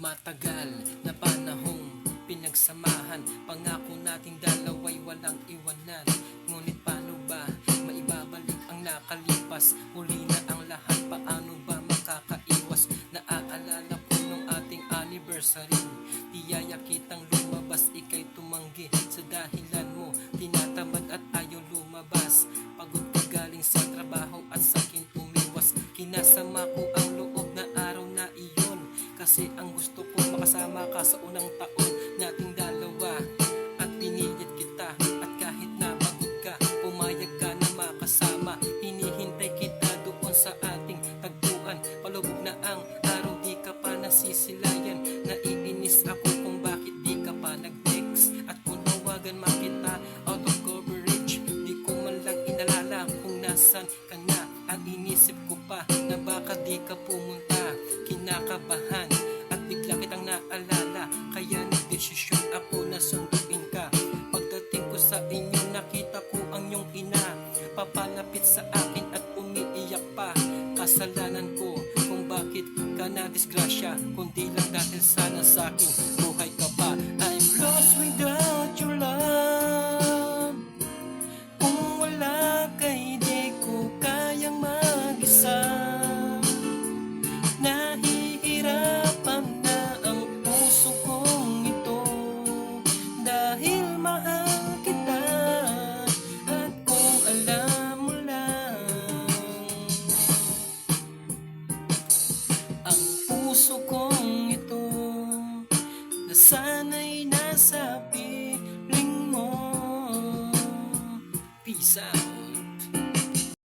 Matagal na panahong pinagsamahan, pangako nating dalawa'y walang iwanan. Ngunit paano ba maibabalik ang nakalipas? Huli na ang lahat, paano ba makakaiwas? Naaalala ko nung ating anniversary, tiyaya kitang lumabas, ika'y tumanggi. Sa dahilan mo, tinatamad at ayaw lumabas. Pagod ka galing sa trabaho at sakin umiwas. Kinasama ko ang loob na araw na iyon, kasi ang gusto ko makasama ka sa unang taon nating dalawa. At pinilit kita, at kahit na pagod ka, pumayag ka na makasama. Hinihintay kita doon sa ating tagpuan. Palubog na ang araw, di ka pa nasisilayan. Naiinis ako kung bakit di ka pa nag-text. At kung tawagan makita, out of coverage. Di ko man lang inalala kung nasan ka na. At inisip ko pa na baka di ka pumunta. Kinakabahan at bigla kitang naalala, kaya nagdesisyon ako na sunduin ka. Pagdating ko sa inyo, nakita ko ang iyong ina, papalapit sa akin at umiiyak pa. Kasalanan ko kung bakit ka na disgrasya, kundi lang dahil sana sa akin buhay ka pa.